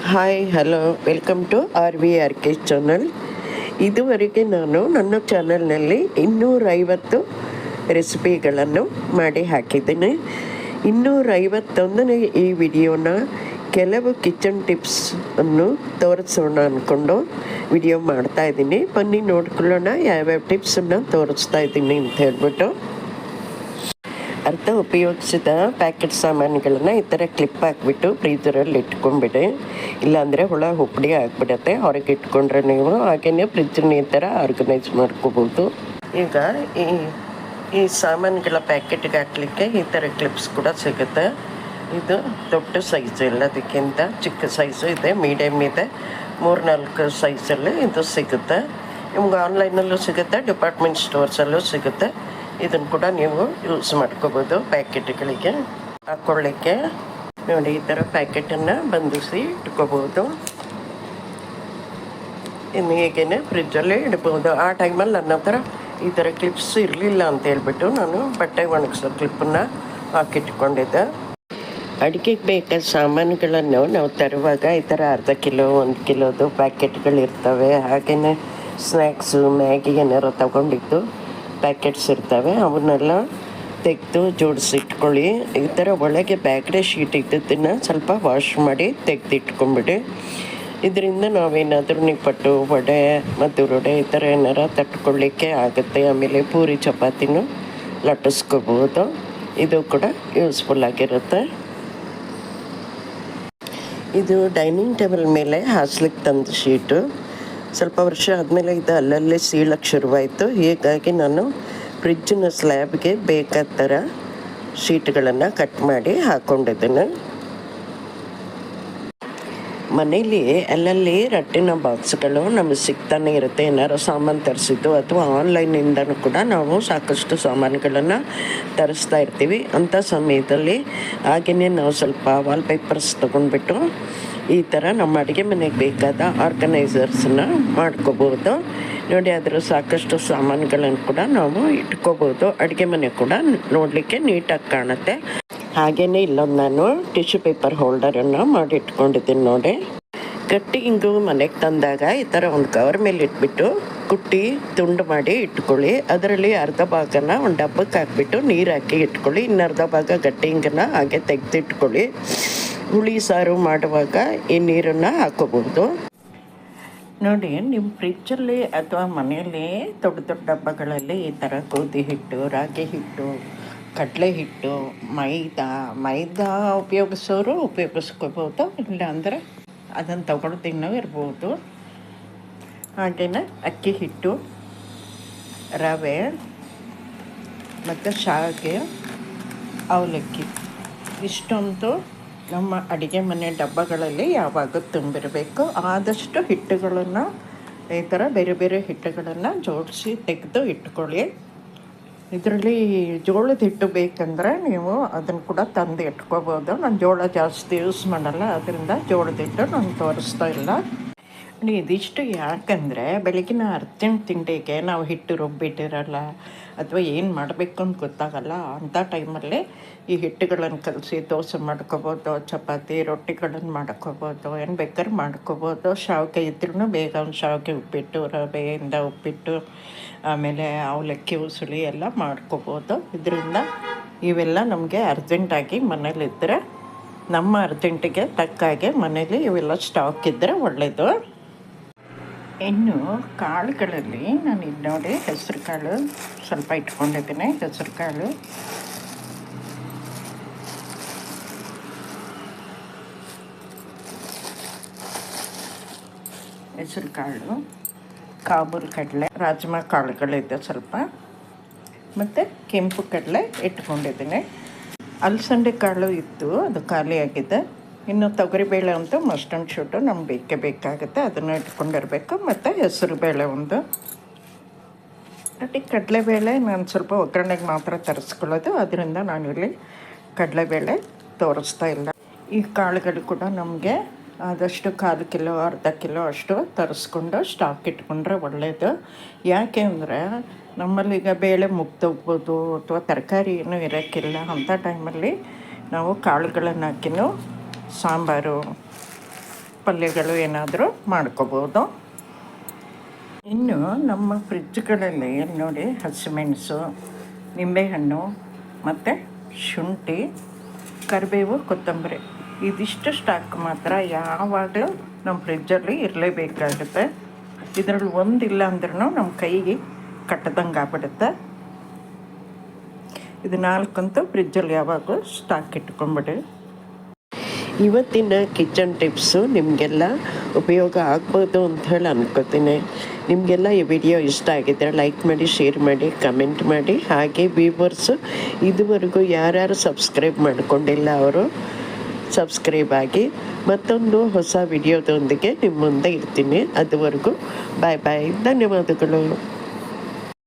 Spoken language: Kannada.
Hi hello welcome to R V R K channel. ಇದುವರೆಗೆ ನಾನು ನನ್ನ ಚಾನಲ್ನಲ್ಲಿ 250 ರೆಸಿಪಿಗಳನ್ನು ಮಾಡಿ ಹಾಕಿದ್ದೀನಿ. 251ನೇ ಈ ವಿಡಿಯೋನ ಕೆಲವು ಕಿಚನ್ ಟಿಪ್ಸ್ ಅನ್ನು ತೋರಿಸೋಣ ಅಂದ್ಕೊಂಡು ವಿಡಿಯೋ ಮಾಡ್ತಾಯಿದ್ದೀನಿ. ಬನ್ನಿ ನೋಡ್ಕೊಳ್ಳೋಣ ಯಾವ್ಯಾವ ಟಿಪ್ಸನ್ನು ತೋರಿಸ್ತಾ ಇದ್ದೀನಿ ಅಂತ ಹೇಳ್ಬಿಟ್ಟು. ಅರ್ಧ ಉಪಯೋಗಿಸಿದ ಪ್ಯಾಕೆಟ್ ಸಾಮಾನುಗಳನ್ನು ಈ ಥರ ಕ್ಲಿಪ್ ಹಾಕ್ಬಿಟ್ಟು ಫ್ರೀಜರಲ್ಲಿ ಇಟ್ಕೊಂಡ್ಬಿಡಿ. ಇಲ್ಲಾಂದರೆ ಹುಳ ಹುಪ್ಪಡಿ ಆಗಿಬಿಡತ್ತೆ. ಹೊರಗೆ ಇಟ್ಕೊಂಡ್ರೆ ನೀವು ಹಾಗೆಯೇ ಫ್ರಿಜ್ಜನ್ನ ಈ ಥರ ಆರ್ಗನೈಸ್ ಮಾಡ್ಕೋಬೋದು. ಈಗ ಈ ಸಾಮಾನುಗಳ ಪ್ಯಾಕೆಟ್ಗೆ ಹಾಕ್ಲಿಕ್ಕೆ ಈ ಥರ ಕ್ಲಿಪ್ಸ್ ಕೂಡ ಸಿಗುತ್ತೆ. ಇದು ದೊಡ್ಡ ಸೈಜು, ಎಲ್ಲದಕ್ಕಿಂತ ಚಿಕ್ಕ ಸೈಜು ಇದೆ, ಮೀಡಿಯಮ್ ಇದೆ, 3-4 ಸೈಜಲ್ಲಿ ಇದು ಸಿಗುತ್ತೆ. ನಿಮ್ಗೆ ಆನ್ಲೈನಲ್ಲೂ ಸಿಗುತ್ತೆ, ಡಿಪಾರ್ಟ್ಮೆಂಟ್ ಸ್ಟೋರ್ಸಲ್ಲೂ ಸಿಗುತ್ತೆ. ಇದನ್ನು ಕೂಡ ನೀವು ಯೂಸ್ ಮಾಡ್ಕೋಬೋದು ಪ್ಯಾಕೆಟ್ಗಳಿಗೆ ಹಾಕ್ಕೊಳ್ಳಿಕ್ಕೆ. ನೋಡಿ, ಈ ಥರ ಪ್ಯಾಕೆಟನ್ನು ಬಂಧಿಸಿ ಇಟ್ಕೋಬೋದು. ಇನ್ನು ಹೇಗೇನೆ ಫ್ರಿಜ್ಜಲ್ಲಿ ಇಡ್ಬೋದು. ಆ ಟೈಮಲ್ಲಿ ನನ್ನ ಹತ್ರ ಈ ಥರ ಕ್ಲಿಪ್ಸ್ ಇರಲಿಲ್ಲ ಅಂತ ಹೇಳ್ಬಿಟ್ಟು ನಾನು ಬಟ್ಟೆ ಒಣಗಿಸೋ ಕ್ಲಿಪ್ಪನ್ನು ಹಾಕಿಟ್ಕೊಂಡಿದ್ದೆ. ಅಡುಗೆಗೆ ಬೇಕಾದ ಸಾಮಾನುಗಳನ್ನು ನಾವು ತರುವಾಗ ಈ ಥರ ಅರ್ಧ ಕಿಲೋ 1 ಕಿಲೋದು ಪ್ಯಾಕೆಟ್ಗಳಿರ್ತವೆ. ಹಾಗೆಯೇ ಸ್ನ್ಯಾಕ್ಸು, ಮ್ಯಾಗಿ ಏನಾರು ತಗೊಂಡಿದ್ದು ಪ್ಯಾಕೆಟ್ಸ್ ಇರ್ತವೆ, ಅವನ್ನೆಲ್ಲ ತೆಗೆದು ಜೋಡಿಸಿಟ್ಕೊಳ್ಳಿ. ಈ ಥರ ಒಳಗೆ ಬ್ಯಾಗ್ಡೆ ಶೀಟ್ ಇದ್ದದ್ದನ್ನು ಸ್ವಲ್ಪ ವಾಶ್ ಮಾಡಿ ತೆಗೆದಿಟ್ಕೊಂಬಿಡಿ. ಇದರಿಂದ ನಾವೇನಾದರೂ ನಿಪ್ಪಟ್ಟು, ವಡೆ, ಮದ್ದೂರು ಈ ಥರ ಏನಾರ ತಟ್ಕೊಳ್ಳಿಕ್ಕೆ ಆಗುತ್ತೆ. ಆಮೇಲೆ ಪೂರಿ ಚಪಾತಿನೂ ಲಟ್ಟಿಸ್ಕೋಬೋದು. ಇದು ಕೂಡ ಯೂಸ್ಫುಲ್ ಆಗಿರುತ್ತೆ. ಇದು ಡೈನಿಂಗ್ ಟೇಬಲ್ ಮೇಲೆ ಹಾಸ್ಲಿಕ್ಕೆ ತಂದ ಶೀಟು. ಸ್ವಲ್ಪ ವರ್ಷ ಆದಮೇಲೆ ಇದು ಅಲ್ಲಲ್ಲೇ ಸೀಳಕ್ಕೆ ಶುರುವಾಯಿತು. ಹೀಗಾಗಿ ನಾನು ಫ್ರಿಜ್ಜಿನ ಸ್ಲ್ಯಾಬ್ಗೆ ಬೇಕಾದ ಥರ ಶೀಟ್ಗಳನ್ನು ಕಟ್ ಮಾಡಿ ಹಾಕ್ಕೊಂಡಿದ್ದೇನೆ. ಮನೇಲಿ ಅಲ್ಲಲ್ಲಿ ರಟ್ಟಿನ ಬಾಕ್ಸ್ಗಳು ನಮಗೆ ಸಿಗ್ತಾನೆ ಇರುತ್ತೆ. ಏನಾರು ಸಾಮಾನು ತರಿಸಿದ್ದು ಅಥವಾ ಆನ್ಲೈನಿಂದನೂ ಕೂಡ ನಾವು ಸಾಕಷ್ಟು ಸಾಮಾನುಗಳನ್ನು ತರಿಸ್ತಾ ಇರ್ತೀವಿ. ಅಂಥ ಸಮಯದಲ್ಲಿ ಹಾಗೆಯೇ ನಾವು ಸ್ವಲ್ಪ ವಾಲ್ಪೇಪರ್ಸ್ ತೊಗೊಂಡ್ಬಿಟ್ಟು ಈ ಥರ ನಮ್ಮ ಅಡುಗೆ ಮನೆಗೆ ಬೇಕಾದ ಆರ್ಗನೈಸರ್ಸನ್ನ ಮಾಡ್ಕೋಬೋದು. ನೋಡಿ, ಅದರ ಸಾಕಷ್ಟು ಸಾಮಾನುಗಳನ್ನು ಕೂಡ ನಾವು ಇಟ್ಕೋಬೋದು. ಅಡುಗೆ ಮನೆ ಕೂಡ ನೋಡಲಿಕ್ಕೆ ನೀಟಾಗಿ ಕಾಣುತ್ತೆ. ಹಾಗೆಯೇ ಇಲ್ಲೊಂದು ನಾನು ಟಿಶ್ಯೂ ಪೇಪರ್ ಹೋಲ್ಡರನ್ನು ಮಾಡಿ ಇಟ್ಕೊಂಡಿದ್ದೀನಿ. ನೋಡಿ, ಕಟ್ಟಿಂಗು ಮನೆಗೆ ತಂದಾಗ ಈ ಥರ ಒಂದು ಕವರ್ ಮೇಲೆ ಇಟ್ಬಿಟ್ಟು ಕುಟ್ಟಿ ತುಂಡು ಮಾಡಿ ಇಟ್ಕೊಳ್ಳಿ. ಅದರಲ್ಲಿ ಅರ್ಧ ಭಾಗನ ಒಂದು ಡಬ್ಬಕ್ಕೆ ಹಾಕ್ಬಿಟ್ಟು ನೀರು ಹಾಕಿ ಇಟ್ಕೊಳ್ಳಿ. ಇನ್ನರ್ಧ ಭಾಗ ಕಟ್ಟಿಂಗನ್ನು ಹಾಗೆ ತೆಗೆದಿಟ್ಕೊಳ್ಳಿ. ಹುಳಿ ಸಾರು ಮಾಡುವಾಗ ಈ ನೀರನ್ನು ಹಾಕೋಬೋದು. ನೋಡಿ, ನಿಮ್ಮ ಫ್ರಿಜ್ಜಲ್ಲಿ ಅಥವಾ ಮನೆಯಲ್ಲಿ ದೊಡ್ಡ ದೊಡ್ಡ ಡಬ್ಬಗಳಲ್ಲಿ ಈ ಥರ ಗೋಧಿ ಹಿಟ್ಟು, ರಾಗಿ ಹಿಟ್ಟು, ಕಡಲೆ ಹಿಟ್ಟು, ಮೈದಾ ಉಪಯೋಗಿಸೋರು ಉಪಯೋಗಿಸ್ಕೋಬೋದು. ಇಲ್ಲಾಂದರೆ ಅದನ್ನು ತಗೊಳ್ಳೋ ತಿನ್ನೋ ಇರ್ಬೋದು. ಹಾಗೆಯೇ ಅಕ್ಕಿ ಹಿಟ್ಟು, ರವೆ ಮತ್ತು ಶಾವಿಗೆ, ಅವಲಕ್ಕಿ ಇಷ್ಟೊಂದು ನಮ್ಮ ಅಡುಗೆ ಮನೆ ಡಬ್ಬಗಳಲ್ಲಿ ಯಾವಾಗ ತುಂಬಿರಬೇಕು. ಆದಷ್ಟು ಹಿಟ್ಟುಗಳನ್ನು ಈ ಥರ ಬೇರೆ ಬೇರೆ ಹಿಟ್ಟುಗಳನ್ನು ಜೋಡಿಸಿ ತೆಗೆದು ಇಟ್ಕೊಳ್ಳಿ. ಇದರಲ್ಲಿ ಜೋಳದ ಹಿಟ್ಟು ಬೇಕಂದರೆ ನೀವು ಅದನ್ನು ಕೂಡ ತಂದು ಇಟ್ಕೋಬೋದು. ನಾನು ಜೋಳ ಜಾಸ್ತಿ ಯೂಸ್ ಮಾಡಲ್ಲ, ಅದರಿಂದ ಜೋಳದ ಹಿಟ್ಟು ನಾನು ತೋರಿಸ್ತಾ ಇಲ್ಲ. ಇದಿಷ್ಟು ಯಾಕಂದರೆ ಬೆಳಗಿನ ಅರ್ಜೆಂಟ್ ತಿಂಡಿಗೆ ನಾವು ಹಿಟ್ಟು ರುಬ್ಬಿಟ್ಟಿರಲ್ಲ ಅಥವಾ ಏನು ಮಾಡಬೇಕು ಅಂತ ಗೊತ್ತಾಗಲ್ಲ. ಅಂಥ ಟೈಮಲ್ಲಿ ಈ ಹಿಟ್ಟುಗಳನ್ನು ಕಲಸಿ ದೋಸೆ ಮಾಡ್ಕೋಬೋದು, ಚಪಾತಿ, ರೊಟ್ಟಿಗಳನ್ನು ಮಾಡ್ಕೋಬೋದು, ಏನು ಬೇಕಾದ್ರೂ ಮಾಡ್ಕೋಬೋದು. ಶಾವಿಗೆ ಇದ್ರೂ ಬೇಗ ಒಂದು ಶಾವಿಗೆ ಉಪ್ಪಿಟ್ಟು, ರವೆಯಿಂದ ಉಪ್ಪಿಟ್ಟು, ಆಮೇಲೆ ಅವಲಕ್ಕಿ, ಉಸುಳಿ ಎಲ್ಲ ಮಾಡ್ಕೋಬೋದು. ಇದರಿಂದ ಇವೆಲ್ಲ ನಮಗೆ ಅರ್ಜೆಂಟಾಗಿ ಮನೇಲಿದ್ದರೆ, ನಮ್ಮ ಅರ್ಜೆಂಟಿಗೆ ತಕ್ಕಾಗೆ ಮನೇಲಿ ಇವೆಲ್ಲ ಸ್ಟಾಕ್ ಇದ್ದರೆ ಒಳ್ಳೆಯದು. ಇನ್ನು ಕಾಳುಗಳಲ್ಲಿ ನಾನು ಇದು ನೋಡಿ ಹೆಸರು ಕಾಳು ಸ್ವಲ್ಪ ಇಟ್ಕೊಂಡಿದ್ದೀನಿ. ಹೆಸರು ಕಾಳು, ಕಾಬೂಲ್ ಕಡಲೆ, ರಾಜ್ಮಾ ಕಾಳುಗಳಿದೆ ಸ್ವಲ್ಪ, ಮತ್ತು ಕೆಂಪು ಕಡಲೆ ಇಟ್ಕೊಂಡಿದ್ದೀನಿ. ಅಲಸಂದೆ ಕಾಳು ಇತ್ತು, ಅದು ಖಾಲಿಯಾಗಿದೆ. ಇನ್ನು ತೊಗರಿಬೇಳೆ ಅಂತೂ ಮಸ್ಟ್ ಆ್ಯಂಡ್ ಶುಡ್ ನಮ್ಗೆ ಬೇಕೇ ಬೇಕಾಗುತ್ತೆ, ಅದನ್ನು ಇಟ್ಕೊಂಡಿರಬೇಕು. ಮತ್ತು ಹೆಸರು ಬೇಳೆ ಒಂದು. ಕಡಲೆಬೇಳೆ ನಾನು ಸ್ವಲ್ಪ ಒಗ್ಗರಣೆಗೆ ಮಾತ್ರ ತರಿಸ್ಕೊಳ್ಳೋದು, ಅದರಿಂದ ನಾನಿಲ್ಲಿ ಕಡಲೆಬೇಳೆ ತೋರಿಸ್ತಾ ಇಲ್ಲ. ಈ ಕಾಳುಗಳು ಕೂಡ ನಮಗೆ ಆದಷ್ಟು 1/4 ಕಿಲೋ, ಅರ್ಧ ಕಿಲೋ ಅಷ್ಟು ತರಿಸ್ಕೊಂಡು ಸ್ಟಾಕ್ ಇಟ್ಕೊಂಡ್ರೆ ಒಳ್ಳೆಯದು. ಯಾಕೆ ಅಂದರೆ ನಮ್ಮಲ್ಲೀಗ ಬೇಳೆ ಮುಗ್ದೋಗ್ಬೋದು ಅಥವಾ ತರಕಾರಿ ಏನೂ ಇರೋಕ್ಕಿಲ್ಲ. ಅಂಥ ಟೈಮಲ್ಲಿ ನಾವು ಕಾಳುಗಳನ್ನು ಹಾಕಿನೂ ಸಾಂಬಾರು ಪಲ್ಯಗಳು ಏನಾದರೂ ಮಾಡ್ಕೋಬೋದು. ಇನ್ನು ನಮ್ಮ ಫ್ರಿಜ್ಗಳಲ್ಲಿ ನೋಡಿ ಹಸಿಮೆಣಸು, ನಿಂಬೆಹಣ್ಣು ಮತ್ತು ಶುಂಠಿ, ಕರಿಬೇವು, ಕೊತ್ತಂಬರಿ ಇದಿಷ್ಟು ಸ್ಟಾಕ್ ಮಾತ್ರ ಯಾವಾಗಲೂ ನಮ್ಮ ಫ್ರಿಜ್ಜಲ್ಲಿ ಇರಲೇಬೇಕಾಗುತ್ತೆ. ಇದರಲ್ಲಿ ಒಂದಿಲ್ಲ ಅಂದ್ರೂ ನಮ್ಮ ಕೈಗೆ ಕಟ್ಟದಂಗೆ ಆಗ್ಬಿಡುತ್ತೆ. ಇದು 4 ಫ್ರಿಜ್ಜಲ್ಲಿ ಯಾವಾಗಲೂ ಸ್ಟಾಕ್ ಇಟ್ಕೊಂಬಿಡಿ. ಇವತ್ತಿನ ಕಿಚನ್ ಟಿಪ್ಸು ನಿಮಗೆಲ್ಲ ಉಪಯೋಗ ಆಗ್ಬೋದು ಅಂತ ಹೇಳಿ ಅನ್ಕೋತೀನಿ. ನಿಮಗೆಲ್ಲ ಈ ವಿಡಿಯೋ ಇಷ್ಟ ಆಗಿದ್ದರೆ ಲೈಕ್ ಮಾಡಿ, ಶೇರ್ ಮಾಡಿ, ಕಮೆಂಟ್ ಮಾಡಿ. ಹಾಗೆ ವ್ಯೂವರ್ಸು ಇದುವರೆಗೂ ಯಾರ್ಯಾರು ಸಬ್ಸ್ಕ್ರೈಬ್ ಮಾಡ್ಕೊಂಡಿಲ್ಲ ಅವರು ಸಬ್ಸ್ಕ್ರೈಬ್ ಆಗಿ. ಮತ್ತೊಂದು ಹೊಸ ವಿಡಿಯೋದೊಂದಿಗೆ ನಿಮ್ಮ ಮುಂದೆ ಇರ್ತೀನಿ. ಅದುವರೆಗೂ ಬಾಯ್ ಬಾಯ್, ಧನ್ಯವಾದಗಳು.